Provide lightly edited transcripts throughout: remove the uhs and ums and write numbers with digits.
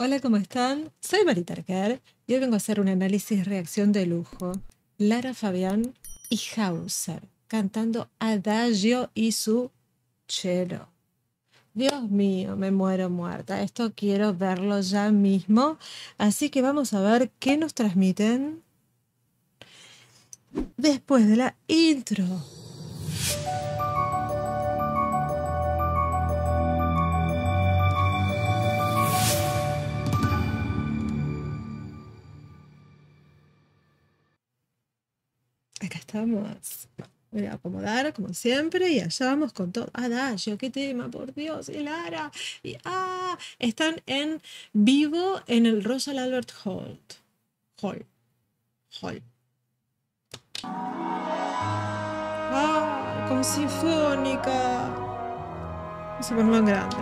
Hola, ¿cómo están? Soy Marita Arquer y hoy vengo a hacer un análisis reacción de lujo. Lara Fabián y Hauser cantando Adagio y su cello. Dios mío, me muero muerta. Esto quiero verlo ya mismo. Así que vamos a ver qué nos transmiten después de la intro. Acá estamos. Voy a acomodar como siempre y allá vamos con todo. Adagio, qué tema, por Dios, y Lara. Están en vivo en el Royal Albert Hall. Hall. Con sinfónica. Vamos a ponerlo en grande.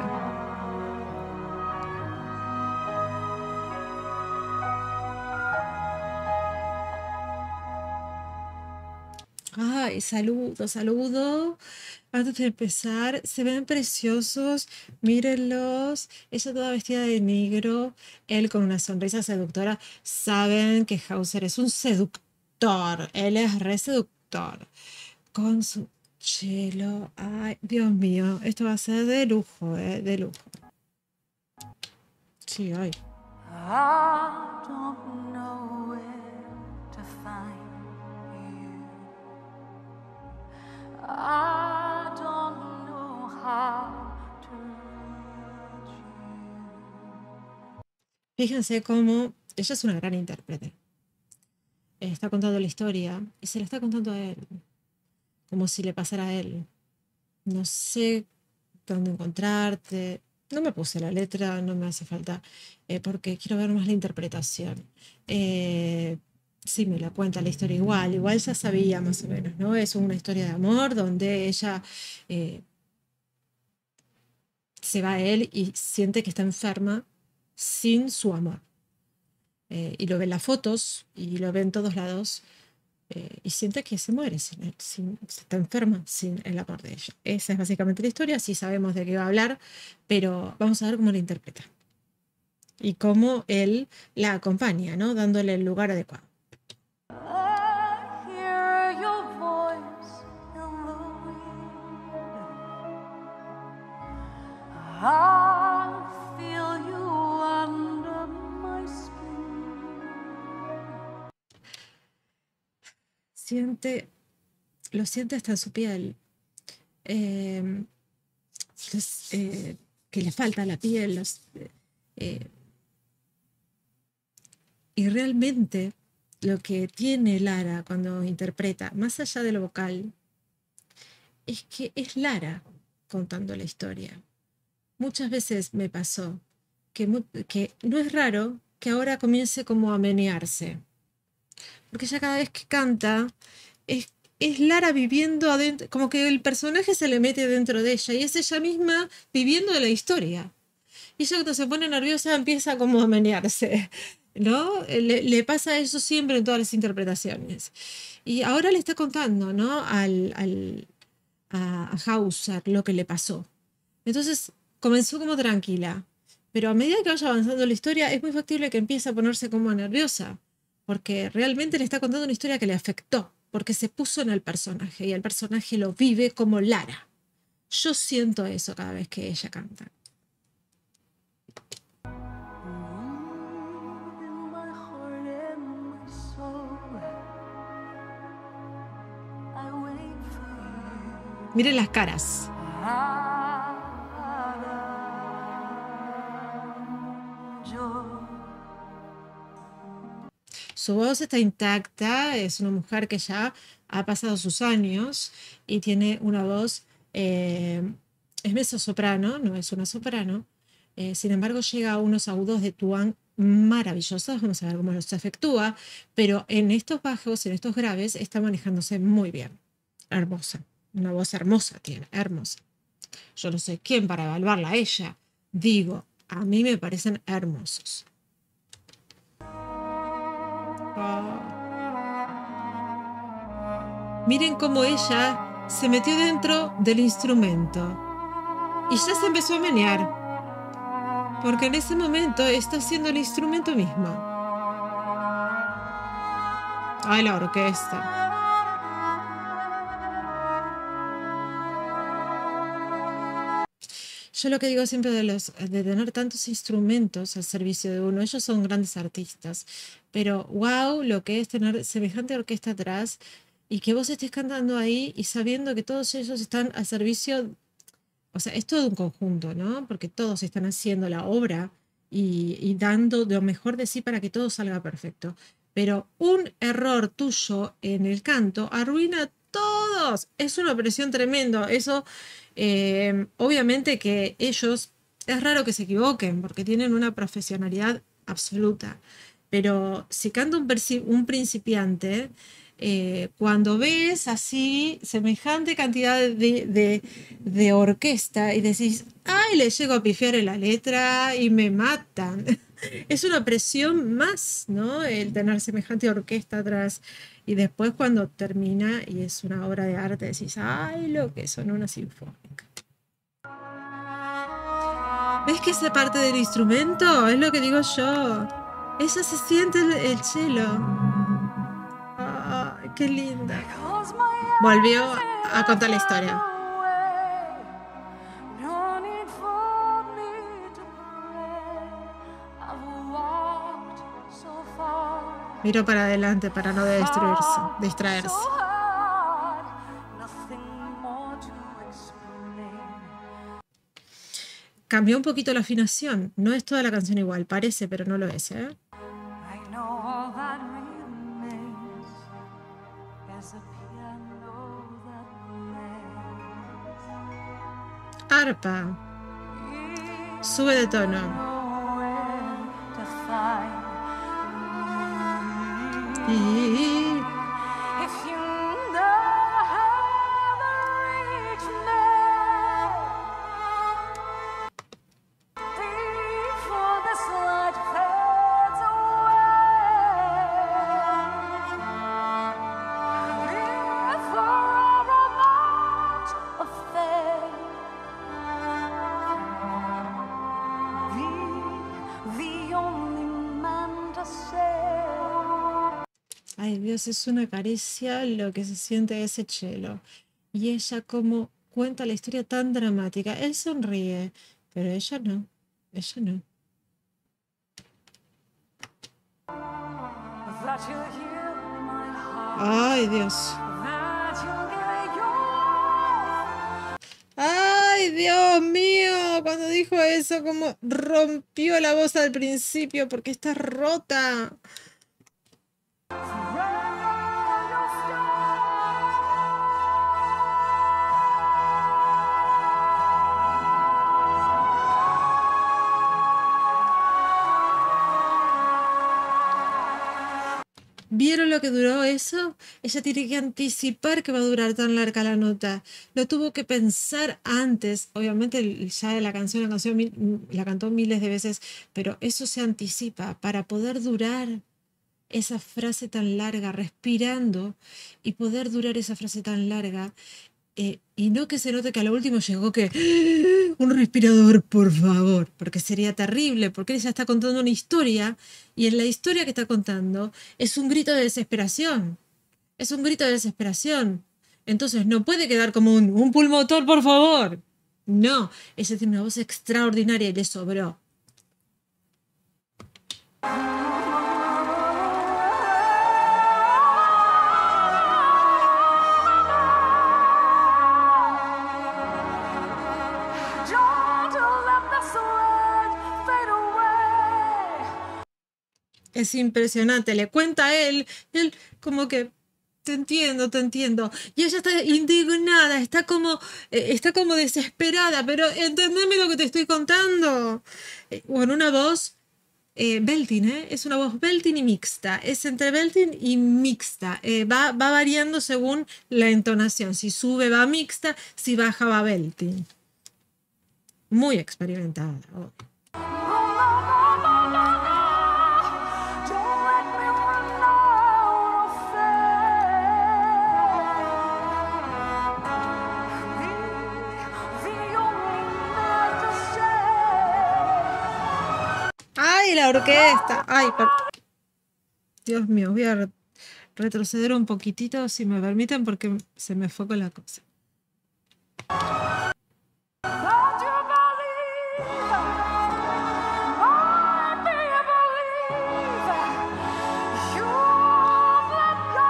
Ay, saludo. Antes de empezar, se ven preciosos, mírenlos. Ella toda vestida de negro, él con una sonrisa seductora. Saben que Hauser es un seductor, él es re seductor. Con su cello, ay, Dios mío, esto va a ser de lujo, de lujo. Sí, ay. I don't know where to find you. I don't know how to reach you. Fíjense cómo ella es una gran intérprete. Está contando la historia y se la está contando a él, como si le pasara a él. No sé dónde encontrarte. No me puse la letra, no me hace falta, porque quiero ver más la interpretación. Sí, me la cuenta la historia igual ya sabía más o menos, ¿no? Es una historia de amor donde ella se va a él y siente que está enferma sin su amor. Y lo ve en las fotos y lo ve en todos lados. Y siente que se muere sin él, está enferma sin el amor de ella. Esa es básicamente la historia, sí sabemos de qué va a hablar, pero vamos a ver cómo la interpreta y cómo él la acompaña, ¿no? Dándole el lugar adecuado. I hear your voice in the wind. I feel you under my skin. Lo siente hasta en su piel. Que le falta la piel. Y realmente lo que tiene Lara cuando interpreta, más allá de lo vocal, es que es Lara contando la historia. Muchas veces me pasó que no es raro que ahora comience como a menearse. Porque ella cada vez que canta es Lara viviendo adentro, como que el personaje se le mete dentro de ella y es ella misma viviendo de la historia. Y ella cuando se pone nerviosa empieza como a menearse, ¿no? Le pasa eso siempre en todas las interpretaciones. Y ahora le está contando, ¿no? A Hauser lo que le pasó. Entonces comenzó como tranquila, pero a medida que vaya avanzando la historia es muy factible que empiece a ponerse como nerviosa, porque realmente le está contando una historia que le afectó, porque se puso en el personaje y el personaje lo vive como Lara. Yo siento eso cada vez que ella canta. In my heart and my soul, I wait for you. Miren las caras. Su voz está intacta, es una mujer que ya ha pasado sus años y tiene una voz, es mezzosoprano, no es una soprano, sin embargo llega a unos agudos de tuán maravillosos, vamos a ver cómo los efectúa, pero en estos bajos, en estos graves, está manejándose muy bien, hermosa, una voz hermosa tiene, hermosa. Yo no sé quién para evaluarla a ella, digo, a mí me parecen hermosos. Miren cómo ella se metió dentro del instrumento y ya se empezó a menear. Porque en ese momento está haciendo el instrumento mismo. Ay, la orquesta. Yo lo que digo siempre de tener tantos instrumentos al servicio de uno, ellos son grandes artistas, pero wow, lo que es tener semejante orquesta atrás y que vos estés cantando ahí y sabiendo que todos ellos están al servicio, o sea, es todo un conjunto, ¿no? Porque todos están haciendo la obra y dando lo mejor de sí para que todo salga perfecto. Pero un error tuyo en el canto arruina todos. Es una presión tremendo. Eso, obviamente que ellos, es raro que se equivoquen porque tienen una profesionalidad absoluta. Pero si canta un principiante, cuando ves así semejante cantidad de orquesta y decís, ay, le llego a pifiar en la letra y me matan. Es una presión más, ¿no? El tener semejante orquesta atrás. Y después cuando termina y es una obra de arte, decís, ay, lo que son una sinfónica. ¿Ves que esa parte del instrumento? Es lo que digo yo. Ella se siente el cello. Ay, qué linda. Volvió a contar la historia. Miró para adelante para no distraerse. Cambió un poquito la afinación. No es toda la canción igual, parece, pero no lo es, ¿eh? Arpa. Sube de tono. Y... Ay, Dios, es una caricia lo que se siente ese cello. Y ella como cuenta la historia tan dramática. Él sonríe, pero ella no. Ella no. Ay, Dios. Ay, Dios mío. Cuando dijo eso, como rompió la voz al principio porque está rota. ¿Vieron lo que duró eso? Ella tiene que anticipar que va a durar tan larga la nota. Lo tuvo que pensar antes. Obviamente ya la canción la cantó miles de veces, pero eso se anticipa para poder durar esa frase tan larga, respirando y poder durar esa frase tan larga. Y no que se note que a lo último llegó que un respirador, por favor, porque sería terrible, porque ella está contando una historia y en la historia que está contando es un grito de desesperación, es un grito de desesperación. Entonces no puede quedar como un pulmotor, por favor. No, ella tiene una voz extraordinaria y le sobró. Es impresionante, le cuenta a él como que te entiendo. Y ella está indignada, está como desesperada, pero entendeme lo que te estoy contando. Con una voz belting, es una voz belting y mixta, es entre belting y mixta, va variando según la entonación, si sube va mixta, si baja va belting. Muy experimentada. Oh. orquesta. Ay, Dios mío, voy a retroceder un poquitito, si me permiten, porque se me fue con la cosa. Don't you believe? Lord, do you believe? You've let go.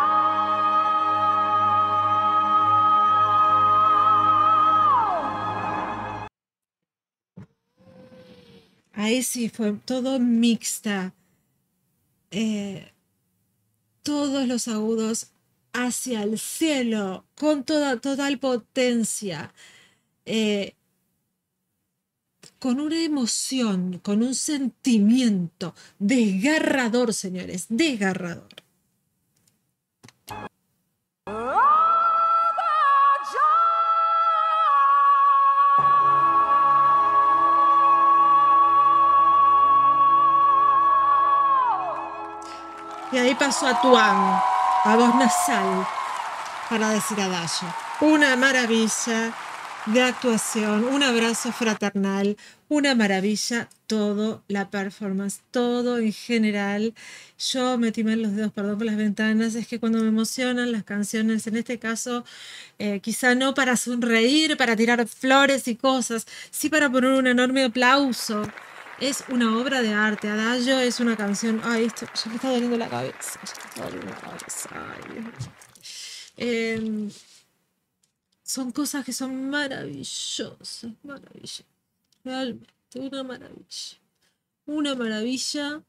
Ahí sí fue todo mixta. Todos los agudos hacia el cielo, con toda total potencia, con una emoción, con un sentimiento desgarrador, señores, desgarrador. Y ahí pasó a Tuan, a voz nasal, para decir adagio. Una maravilla de actuación, un abrazo fraternal, una maravilla, todo, la performance, todo en general. Yo me timé los dedos, perdón por las ventanas, es que cuando me emocionan las canciones, en este caso, quizá no para sonreír, para tirar flores y cosas, sí para poner un enorme aplauso. Es una obra de arte. Adagio es una canción. Ay, esto ya me está doliendo la cabeza. Ya me está doliendo la cabeza. Ay, Dios mío. Son cosas que son maravillosas, maravillosas. Realmente, una maravilla. Una maravilla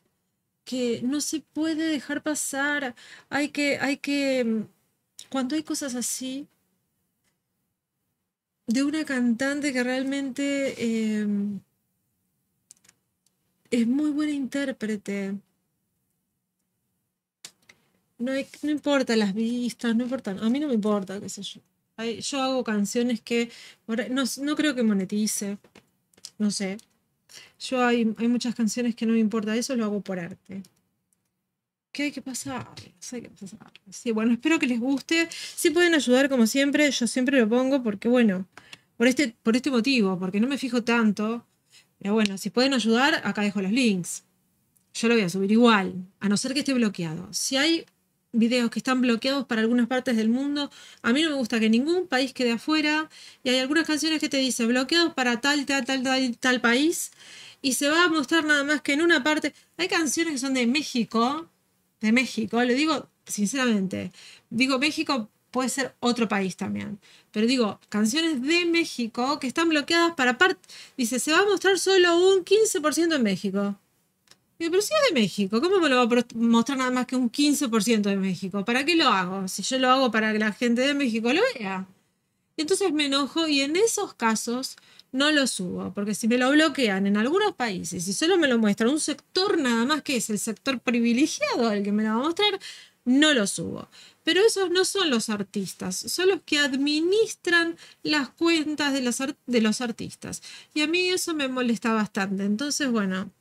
que no se puede dejar pasar. Cuando hay cosas así, de una cantante que realmente es muy buena intérprete. No importa las vistas, no importa. A mí no me importa, qué sé yo. Yo hago canciones que no creo que monetice. No sé. Hay muchas canciones que no me importa. Eso lo hago por arte. ¿Qué hay que pasar? Hay que pasar. Sí, bueno, espero que les guste. Si pueden ayudar, como siempre, yo siempre lo pongo porque, bueno, por este motivo, porque no me fijo tanto. Pero bueno, si pueden ayudar, acá dejo los links. Yo lo voy a subir igual, a no ser que esté bloqueado. Si hay videos que están bloqueados para algunas partes del mundo, a mí no me gusta que ningún país quede afuera. Y hay algunas canciones que te dice bloqueados para tal país. Y se va a mostrar nada más que en una parte. Hay canciones que son de México. De México, lo digo sinceramente. Digo México, puede ser otro país también. Pero digo, canciones de México que están bloqueadas para parte. Dice, se va a mostrar solo un 15% en México. Digo, pero si es de México, ¿cómo me lo va a mostrar nada más que un 15% de México? ¿Para qué lo hago? Si yo lo hago para que la gente de México lo vea. Y entonces me enojo y en esos casos no lo subo, porque si me lo bloquean en algunos países y solo me lo muestra un sector nada más que es el sector privilegiado al que me lo va a mostrar, no lo subo. Pero esos no son los artistas, son los que administran las cuentas de los artistas. Y a mí eso me molesta bastante. Entonces, bueno,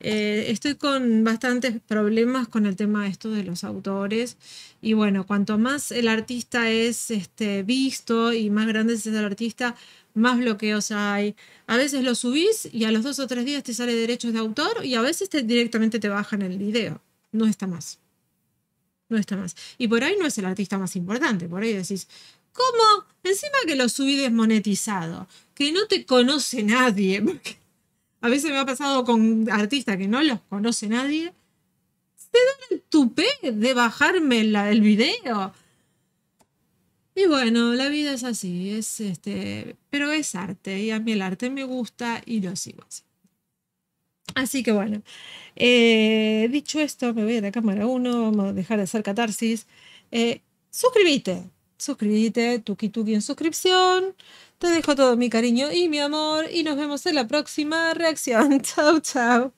estoy con bastantes problemas con el tema de esto de los autores. Y bueno, cuanto más el artista es visto y más grande es el artista, más bloqueos hay. A veces lo subís y a los 2 o 3 días te sale derechos de autor y a veces directamente te bajan el video. No está más. No está más. Y por ahí no es el artista más importante. Por ahí decís, ¿cómo? Encima que lo subí desmonetizado, que no te conoce nadie. Porque a veces me ha pasado con artistas que no los conoce nadie. Se dan el tupé de bajarme el video. Y bueno, la vida es así, pero es arte y a mí el arte me gusta y lo sigo así. Así que bueno, dicho esto, me voy a la cámara 1, vamos a dejar de hacer catarsis. Suscríbete, tuki tuki en suscripción. Te dejo todo mi cariño y mi amor y nos vemos en la próxima reacción. Chau, chau.